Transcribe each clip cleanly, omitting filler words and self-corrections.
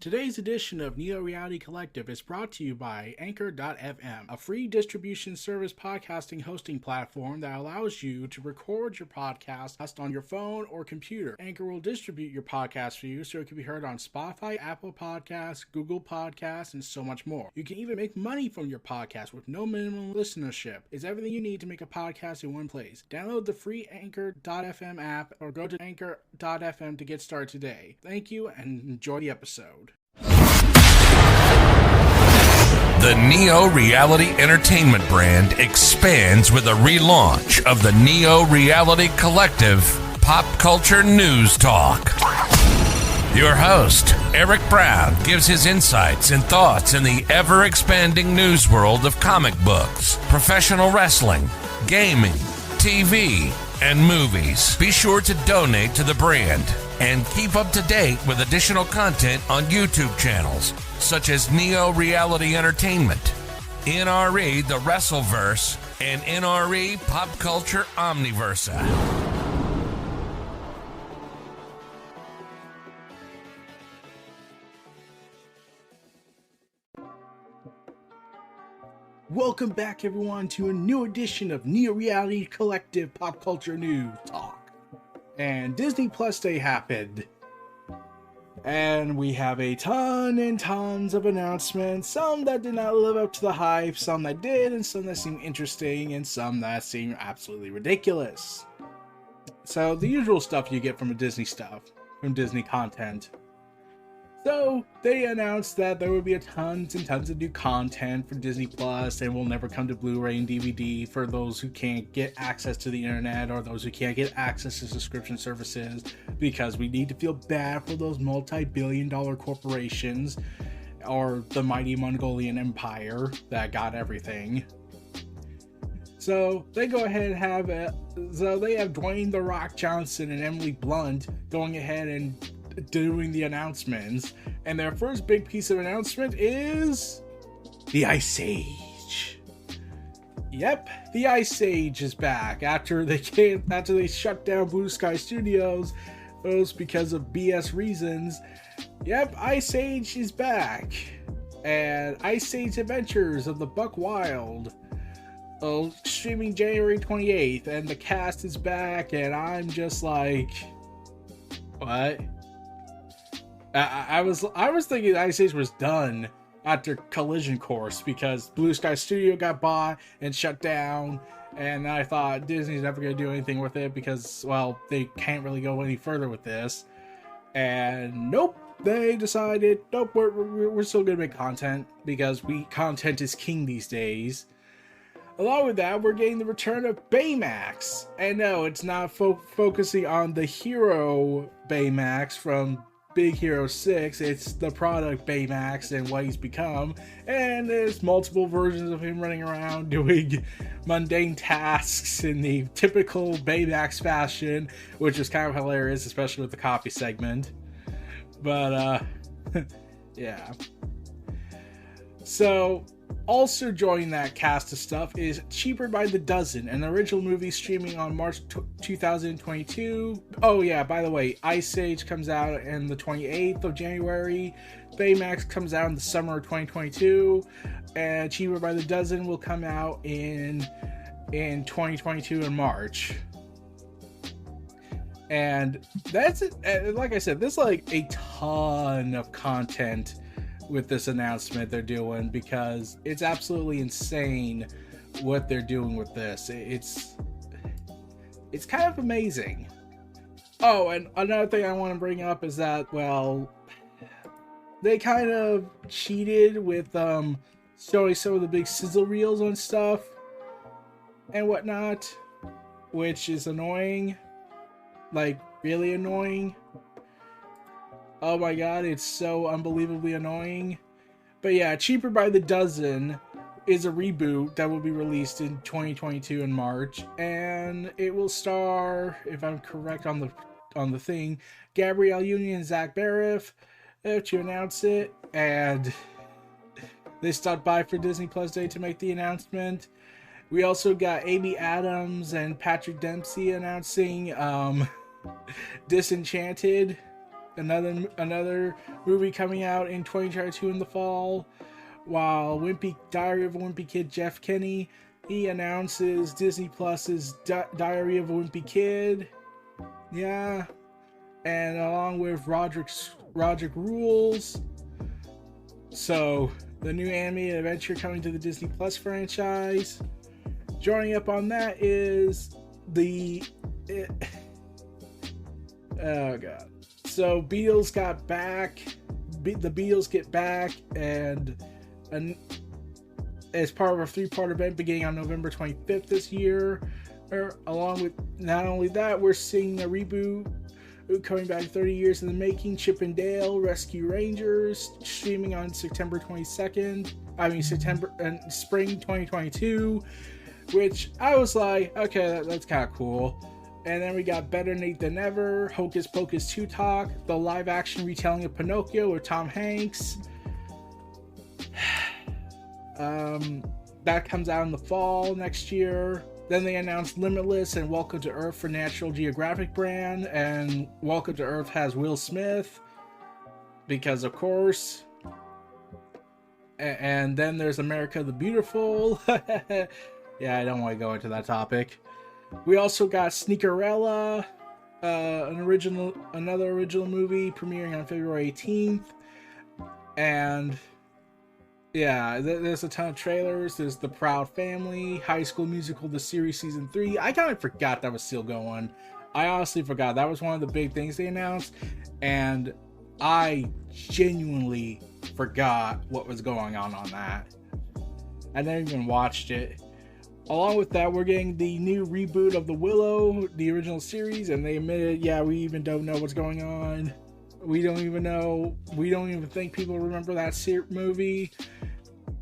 Today's edition of Neo Reality Collective is brought to you by Anchor.fm, a free distribution service podcasting hosting platform that allows you to record your podcast on your phone or computer. Anchor will distribute your podcast for you so it can be heard on Spotify, Apple Podcasts, Google Podcasts, and so much more. You can even make money from your podcast with no minimum listenership. It's everything you need to make a podcast in one place. Download the free Anchor.fm app or go to Anchor.fm to get started today. Thank you and enjoy the episode. The Neo Reality Entertainment brand expands with a relaunch of the Neo Reality Collective Pop Culture News Talk. Your host, Eric Brown, gives his insights and thoughts in the ever-expanding news world of comic books, professional wrestling, gaming, TV, and movies. Be sure to donate to the brand and keep up to date with additional content on YouTube channels such as Neo Reality Entertainment, NRE The Wrestleverse, and NRE Pop Culture Omniverse. Welcome back, everyone, to a new edition of Neo Reality Collective Pop Culture News Talk. And Disney Plus Day happened. And we have a ton and tons of announcements. Some that did not live up to the hype, some that did, and some that seemed interesting, and some that seemed absolutely ridiculous. So, the usual stuff you get from Disney content. So, they announced that there would be tons and tons of new content for Disney Plus, and will never come to Blu-ray and DVD for those who can't get access to the internet, or those who can't get access to subscription services, because we need to feel bad for those multi-billion-dollar corporations, or the mighty Mongolian Empire that got everything. So, they go ahead and have they have Dwayne "The Rock" Johnson and Emily Blunt going ahead and doing the announcements, and their first big piece of announcement is the Ice Age. Yep, the Ice Age is back after they shut down Blue Sky Studios, those because of BS reasons. Yep, Ice Age is back, and Ice Age Adventures of the Buck Wild, streaming January 28th, and the cast is back, and I'm just like, what? I was thinking Ice Age was done after Collision Course, because Blue Sky Studio got bought and shut down, and I thought Disney's never going to do anything with it because, well, they can't really go any further with this. And nope, they decided, nope, we're still going to make content, because content is king these days. Along with that, we're getting the return of Baymax. And no, it's not focusing on the hero Baymax from Big Hero 6, it's the product Baymax and what he's become, and there's multiple versions of him running around doing mundane tasks in the typical Baymax fashion, which is kind of hilarious, especially with the copy segment. But yeah. So, also joining that cast of stuff is Cheaper by the Dozen, an original movie streaming on March 2022. Oh yeah, by the way, Ice Age comes out on the 28th of January. Baymax comes out in the summer of 2022. And Cheaper by the Dozen will come out in 2022 in March. And that's it. Like I said, there's like a ton of content with this announcement they're doing, because it's absolutely insane what they're doing with this. It's kind of amazing. Oh, and another thing I want to bring up is that, well, they kind of cheated with showing some of the big sizzle reels on stuff and whatnot, which is annoying. Like, really annoying. Oh my god, it's so unbelievably annoying. But yeah, Cheaper by the Dozen is a reboot that will be released in 2022 in March, and it will star, if I'm correct on the thing, Gabrielle Union and Zach Braff to announce it, and they stopped by for Disney Plus Day to make the announcement. We also got Amy Adams and Patrick Dempsey announcing Disenchanted, another movie coming out in 2022 in the fall. While Diary of a Wimpy Kid Jeff Kinney, he announces Disney Plus's Diary of a Wimpy Kid. Yeah. And along with Roderick Rules. So, the new animated adventure coming to the Disney Plus franchise. Joining up on that is oh god. So, Beatles got back. The Beatles get back, and as part of a 3-part event beginning on November 25th this year. Along with not only that, we're seeing a reboot coming back 30 years in the making, Chip and Dale Rescue Rangers, streaming on September 22nd. Spring 2022, which I was like, okay, that's kind of cool. And then we got Better Nate Than Ever, Hocus Pocus 2 Talk, the live-action retelling of Pinocchio with Tom Hanks. That comes out in the fall next year. Then they announced Limitless and Welcome to Earth for National Geographic brand, and Welcome to Earth has Will Smith, because of course. And then there's America the Beautiful. Yeah, I don't want to go into that topic. We also got Sneakerella, another original movie premiering on February 18th. And yeah, there's a ton of trailers. There's The Proud Family, High School Musical, the series season 3. I kind of forgot that was still going. I honestly forgot. That was one of the big things they announced. And I genuinely forgot what was going on that. I never even watched it. Along with that, we're getting the new reboot of The Willow, the original series, and they admitted, yeah, we even don't know what's going on. We don't even know. We don't even think people remember that movie.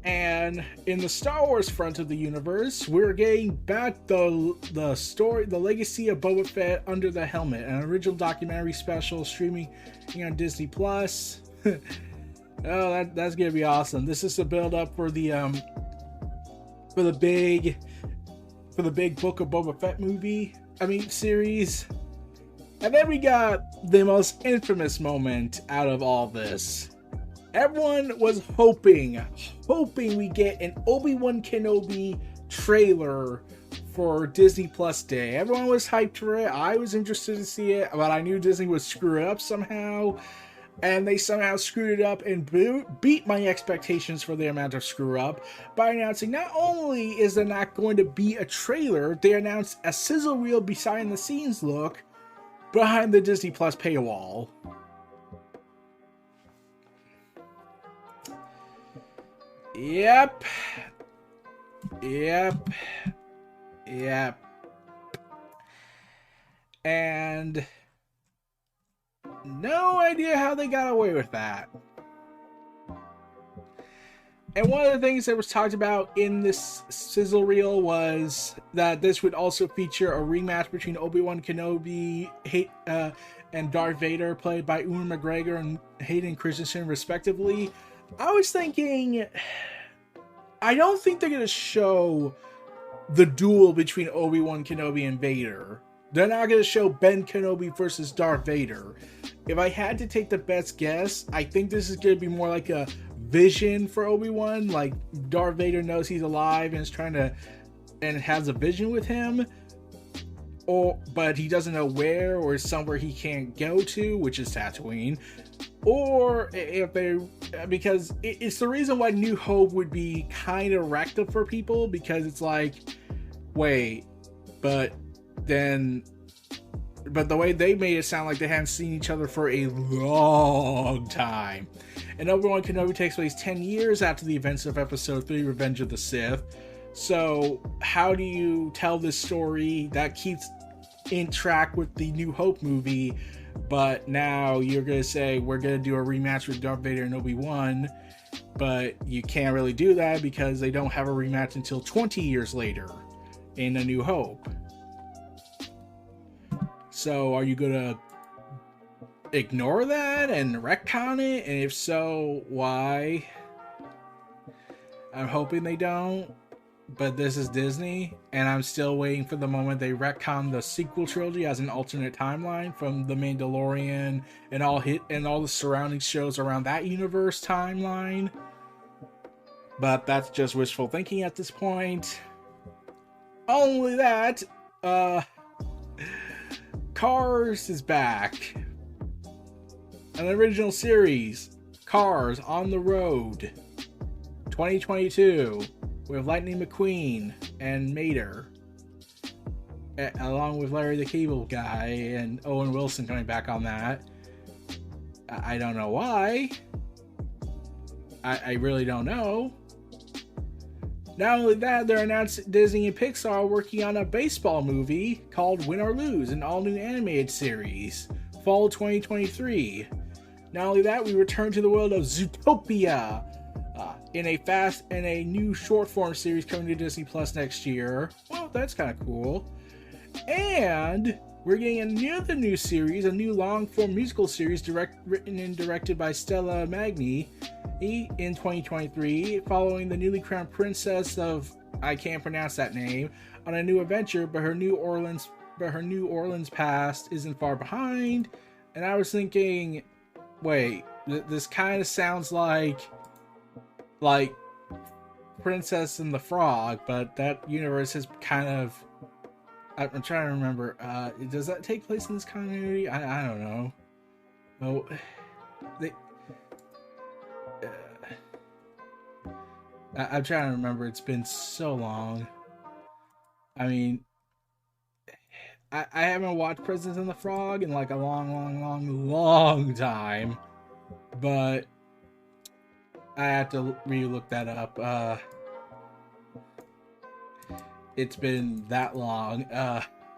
And in the Star Wars front of the universe, we're getting back the story, the legacy of Boba Fett Under the Helmet, an original documentary special streaming on Disney Plus. Oh, that's gonna be awesome. This is a build up for the big Book of Boba Fett series. And then we got the most infamous moment out of all this. Everyone was hoping we get an Obi-Wan Kenobi trailer for Disney Plus Day. Everyone was hyped for it. I was interested to see it, but I knew Disney would screw it up somehow. And they somehow screwed it up and beat my expectations for the amount of screw up by announcing not only is there not going to be a trailer, they announced a sizzle reel behind the scenes look behind the Disney Plus paywall. Yep. And no idea how they got away with that. And one of the things that was talked about in this sizzle reel was that this would also feature a rematch between Obi-Wan Kenobi and Darth Vader, played by Ewan McGregor and Hayden Christensen, respectively. I was thinking, I don't think they're going to show the duel between Obi-Wan Kenobi and Vader. They're not going to show Ben Kenobi versus Darth Vader. If I had to take the best guess, I think this is going to be more like a vision for Obi-Wan. Like Darth Vader knows he's alive and is trying to, and has a vision with him. But he doesn't know where, or somewhere he can't go to, which is Tatooine. Or if they, because it's the reason why New Hope would be kind of wrecked up for people, because it's like, wait, but the way they made it sound like they hadn't seen each other for a long time. And Obi-Wan Kenobi takes place 10 years after the events of Episode 3, Revenge of the Sith. So how do you tell this story that keeps in track with the New Hope movie, but now you're going to say we're going to do a rematch with Darth Vader and Obi-Wan, but you can't really do that because they don't have a rematch until 20 years later in A New Hope. So are you going to ignore that and retcon it? And if so, why? I'm hoping they don't. but this is Disney, and I'm still waiting for the moment they retcon the sequel trilogy as an alternate timeline from The Mandalorian and all the surrounding shows around that universe timeline. But that's just wishful thinking at this point. Only that, Cars is back. An original series, Cars on the Road, 2022, with Lightning McQueen and Mater, along with Larry the Cable Guy and Owen Wilson coming back on that. I don't know why. I really don't know. Not only that, they're announced Disney and Pixar are working on a baseball movie called Win or Lose, an all-new animated series, fall 2023. Not only that, we return to the world of Zootopia in a new short-form series coming to Disney Plus next year. Well, that's kind of cool. And we're getting another new series, a new long-form musical series written and directed by Stella Magni in 2023, following the newly crowned princess of, I can't pronounce that name, on a new adventure, but her New Orleans past isn't far behind. And I was thinking, wait, this kind of sounds like Princess and the Frog, but that universe is kind of, I'm trying to remember, does that take place in this continuity? I don't know. Oh, I'm trying to remember. It's been so long. I mean, I haven't watched Princess and the Frog in like a long time, but I have to re-look that up. It's been that long.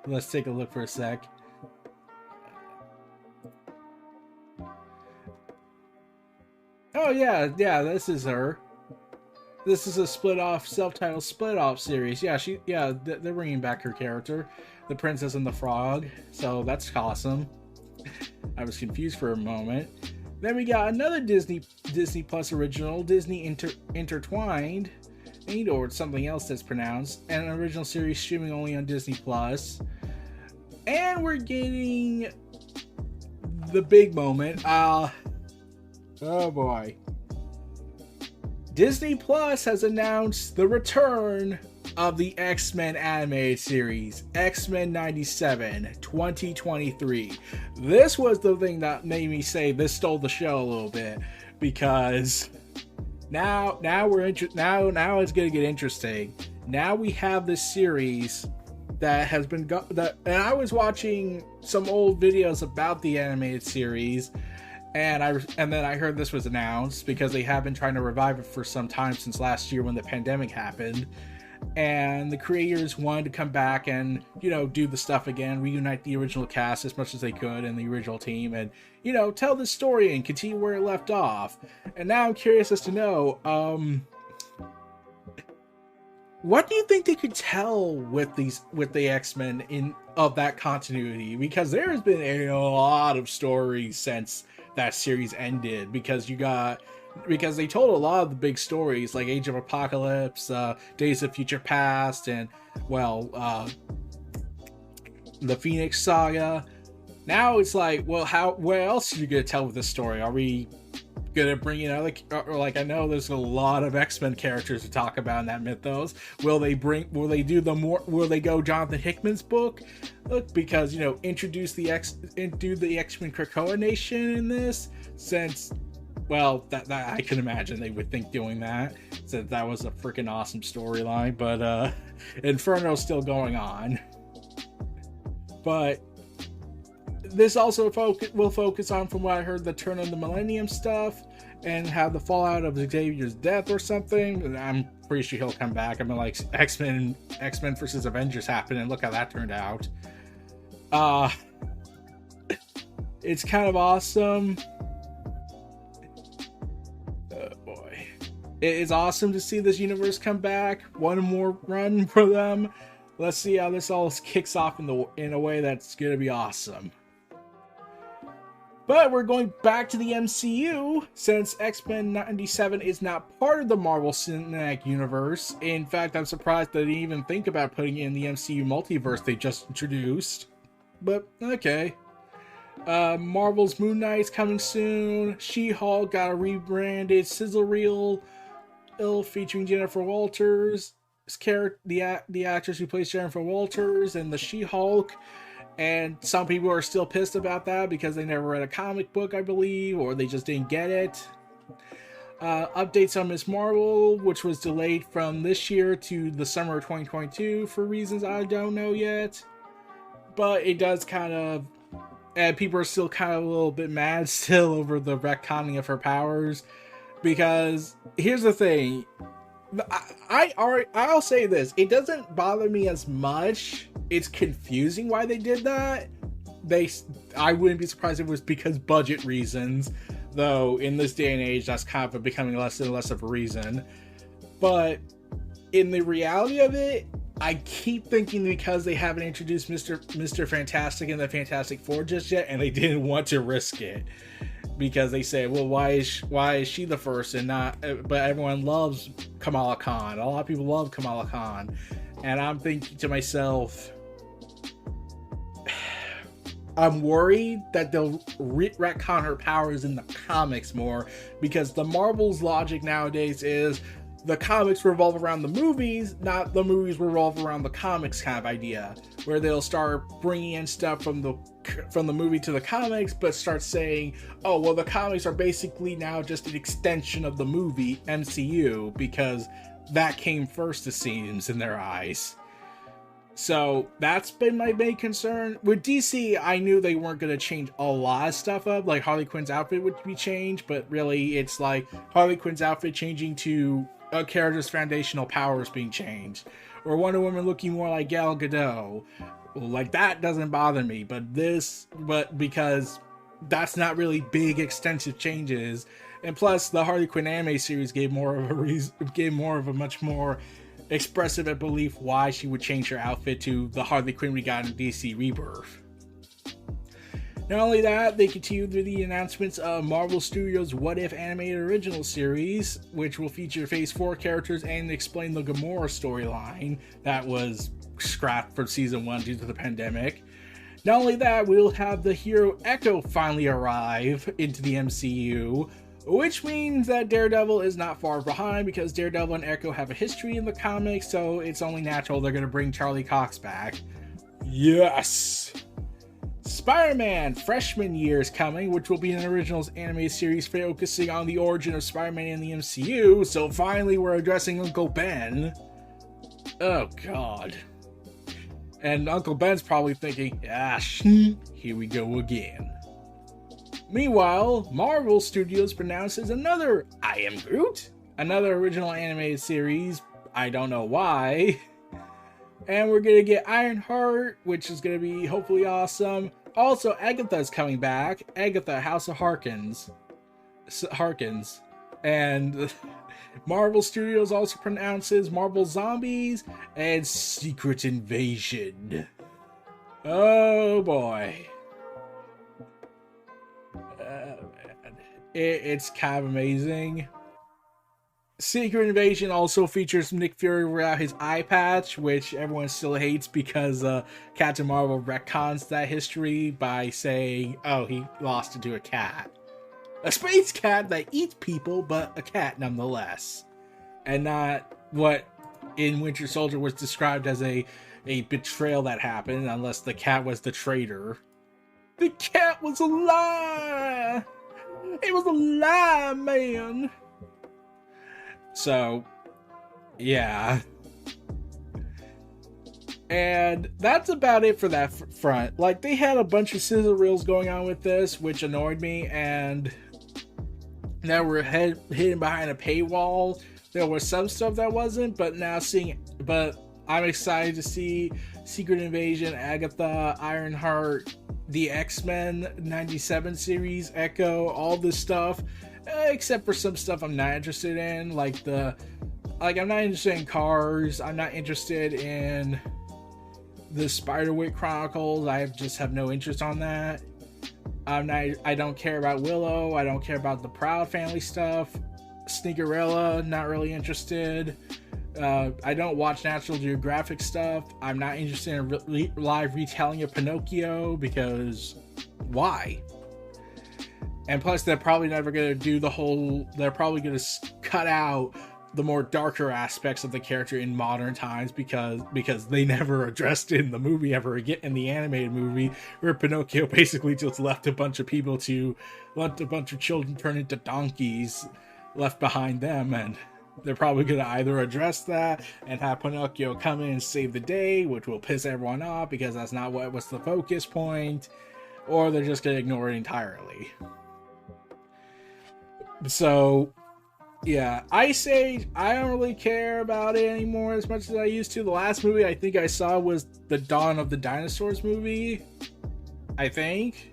Let's take a look for a sec. Oh yeah, this is her. This is a self-titled split-off series. Yeah, they're bringing back her character, the Princess and the Frog. So that's awesome. I was confused for a moment. Then we got another Disney Plus original, Disney Intertwined, or something else that's pronounced, and an original series streaming only on Disney Plus. And we're getting the big moment. Oh boy. Disney Plus has announced the return of the X-Men animated series, X-Men 97, 2023. This was the thing that made me say this stole the show a little bit, because now it's gonna get interesting. Now we have this series that has been and I was watching some old videos about the animated series. And then I heard this was announced, because they have been trying to revive it for some time, since last year when the pandemic happened. And the creators wanted to come back and, do the stuff again, reunite the original cast as much as they could and the original team, and, tell the story and continue where it left off. And now I'm curious as to know, what do you think they could tell with the X-Men of that continuity? Because there has been a lot of stories since that series ended, because they told a lot of the big stories, like Age of Apocalypse, Days of Future Past, and the Phoenix Saga. Now it's like, well, what else are you gonna tell with this story? Are we gonna bring in other, or like, I know there's a lot of X-Men characters to talk about in that mythos. Will they go Jonathan Hickman's book? Look, because introduce the X-Men Krakoa Nation in this, since, well, that I can imagine they would think doing that, since that was a freaking awesome storyline. But Inferno's still going on. But this also will focus on, from what I heard, the Turn of the Millennium stuff, and how the fallout of Xavier's death or something. And I'm pretty sure he'll come back. I mean, like, X-Men versus Avengers happened, and look how that turned out. It's kind of awesome. Oh boy. It's awesome to see this universe come back. One more run for them. Let's see how this all kicks off in a way that's gonna be awesome. But we're going back to the MCU since X-Men 97 is not part of the Marvel Cinematic Universe. In fact, I'm surprised they didn't even think about putting it in the MCU multiverse they just introduced. But okay. Marvel's Moon Knight's coming soon. She-Hulk got a rebranded sizzle reel featuring Jennifer Walters, the actress who plays Jennifer Walters, and the She-Hulk. And some people are still pissed about that because they never read a comic book, I believe, or they just didn't get it. Updates on Ms. Marvel, which was delayed from this year to the summer of 2022 for reasons I don't know yet. But it does kind of... And people are still kind of a little bit mad still over the retconning of her powers. Because, here's the thing. I'll say this. It doesn't bother me as much. It's confusing why they did that. I wouldn't be surprised if it was because budget reasons. Though, in this day and age, that's kind of becoming less and less of a reason. But, in the reality of it, I keep thinking because they haven't introduced Mr. Fantastic and the Fantastic Four just yet, and they didn't want to risk it. Because they say, well, why is she the first and not... But everyone loves Kamala Khan. A lot of people love Kamala Khan. And I'm thinking to myself... I'm worried that they'll retcon her powers in the comics more. Because the Marvel's logic nowadays is... The comics revolve around the movies, not the movies revolve around the comics kind of idea. Where they'll start bringing in stuff from the movie to the comics, but start saying, oh, well, the comics are basically now just an extension of the movie, MCU, because that came first, it seems, in their eyes. So that's been my main concern. With DC, I knew they weren't going to change a lot of stuff up, like Harley Quinn's outfit would be changed, but really it's like Harley Quinn's outfit changing to a character's foundational powers being changed, or Wonder Woman looking more like Gal Gadot. Like, that doesn't bother me, but because that's not really big extensive changes, and plus the Harley Quinn anime series gave more of a much more expressive and belief why she would change her outfit to the Harley Quinn we got in DC Rebirth. Not only that, they continued with the announcements of Marvel Studios' What If animated original series, which will feature Phase 4 characters and explain the Gamora storyline that was scrapped from Season 1 due to the pandemic. Not only that, we'll have the hero Echo finally arrive into the MCU, which means that Daredevil is not far behind because Daredevil and Echo have a history in the comics, so it's only natural they're going to bring Charlie Cox back. Yes! Spider-Man Freshman Year is coming, which will be an originals anime series focusing on the origin of Spider-Man in the MCU, so finally we're addressing Uncle Ben. Oh god. And Uncle Ben's probably thinking, here we go again. Meanwhile, Marvel Studios pronounces another I Am Groot, another original animated series, I don't know why. And we're going to get Ironheart, which is going to be hopefully awesome. Also, Agatha's coming back. Agatha, House of Harkins. And Marvel Studios also pronounces Marvel Zombies and Secret Invasion. Oh boy. It's kind of amazing. Secret Invasion also features Nick Fury without his eye patch, which everyone still hates because Captain Marvel retcons that history by saying, oh, he lost it to a cat. A space cat that eats people, but a cat nonetheless. And not what in Winter Soldier was described as a betrayal that happened, unless the cat was the traitor. The cat was a lie! It was a lie, man! So, yeah. And that's about it for that front. Like, they had a bunch of sizzle reels going on with this, which annoyed me, and now we're hidden behind a paywall. There was some stuff that wasn't, but I'm excited to see Secret Invasion, Agatha, Ironheart, the X-Men 97 series, Echo, all this stuff. Except for some stuff I'm not interested in, I'm not interested in Cars. I'm not interested in the Spiderwick Chronicles. I just have no interest on that. I don't care about Willow. I don't care about the Proud family stuff. Sneakerella, not really interested. I don't watch National Geographic stuff. I'm not interested in live retelling of Pinocchio because why? And plus, they're probably never going to do the whole... They're probably going to cut out the more darker aspects of the character in modern times because they never addressed it in the movie ever again, in the animated movie, where Pinocchio basically just left a bunch of children turn into donkeys left behind them, and they're probably going to either address that and have Pinocchio come in and save the day, which will piss everyone off because that's not what was the focus point, or they're just going to ignore it entirely. So, yeah, Ice Age, I don't really care about it anymore as much as I used to. The last movie I think I saw was the Dawn of the Dinosaurs movie, I think.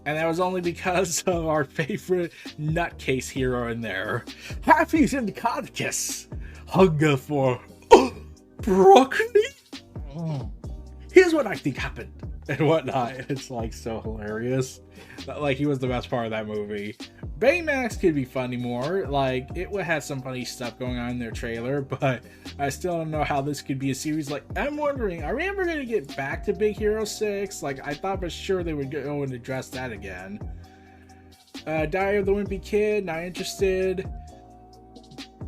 And that was only because of our favorite nutcase hero in there. Happy Syndicus! Hunger for broccoli? Here's what I think happened. And whatnot. It's like so hilarious. Like, he was the best part of that movie. Baymax could be funny more. Like, it would have some funny stuff going on in their trailer, but I still don't know how this could be a series. Like, I'm wondering, are we ever going to get back to Big Hero 6? Like, I thought for sure they would go and address that again. Diary of the Wimpy Kid, not interested.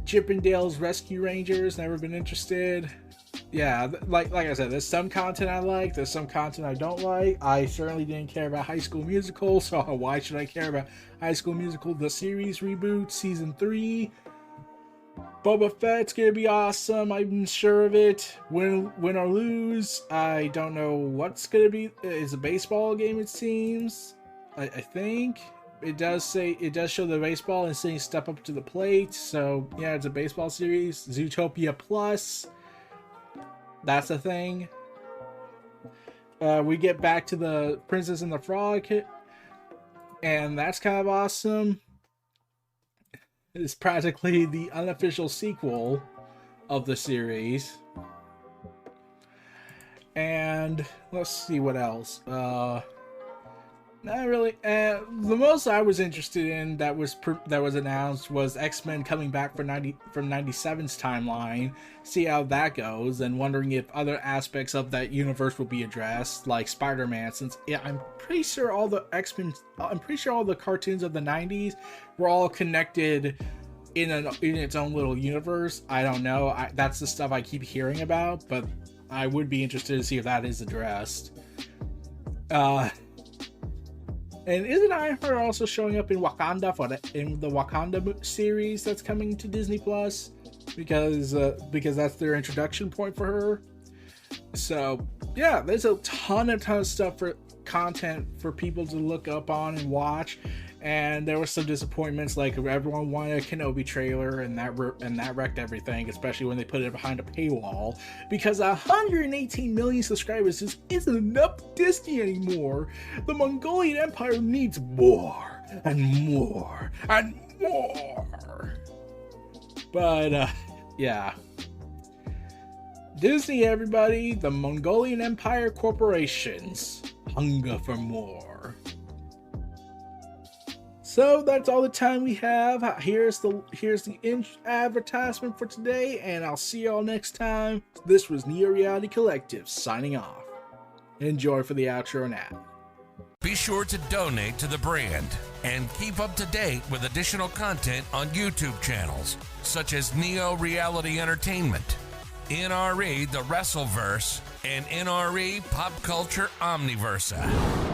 Chip and Dale's Rescue Rangers, never been interested. Yeah, like I said, there's some content I like, there's some content I don't like. I certainly didn't care about High School Musical, so why should I care about High School Musical, the series reboot, season 3? Boba Fett's gonna be awesome, I'm sure of it. Win or lose, I don't know what's gonna be. It's a baseball game, it seems. I think. It does show the baseball and saying step up to the plate, so yeah, it's a baseball series. Zootopia Plus. That's a thing. We get back to the Princess and the Frog, and that's kind of awesome. It's practically the unofficial sequel of the series. And let's see what else. Not really. The most I was interested in that was announced was X-Men coming back from 97's timeline. See how that goes, and wondering if other aspects of that universe will be addressed, like Spider-Man. Since I'm pretty sure all the X-Men, I'm pretty sure all the cartoons of the 90s were all connected in its own little universe. I don't know. That's the stuff I keep hearing about, but I would be interested to see if that is addressed. And isn't Ironheart also showing up in Wakanda in the Wakanda series that's coming to Disney Plus? Because that's their introduction point for her. So yeah, there's a ton of stuff for content for people to look up on and watch. And there were some disappointments, like everyone wanted a Kenobi trailer, and that wrecked everything, especially when they put it behind a paywall, because 118 million subscribers just isn't enough Disney anymore. The Mongolian Empire needs more and more and more. But yeah, Disney, everybody, the Mongolian Empire corporations hunger for more. So that's all the time we have. Here's the advertisement for today, and I'll see y'all next time. This was Neo Reality Collective signing off. Enjoy for the outro and ad. Be sure to donate to the brand and keep up to date with additional content on YouTube channels such as Neo Reality Entertainment, NRE The Wrestleverse, and NRE Pop Culture Omniverse.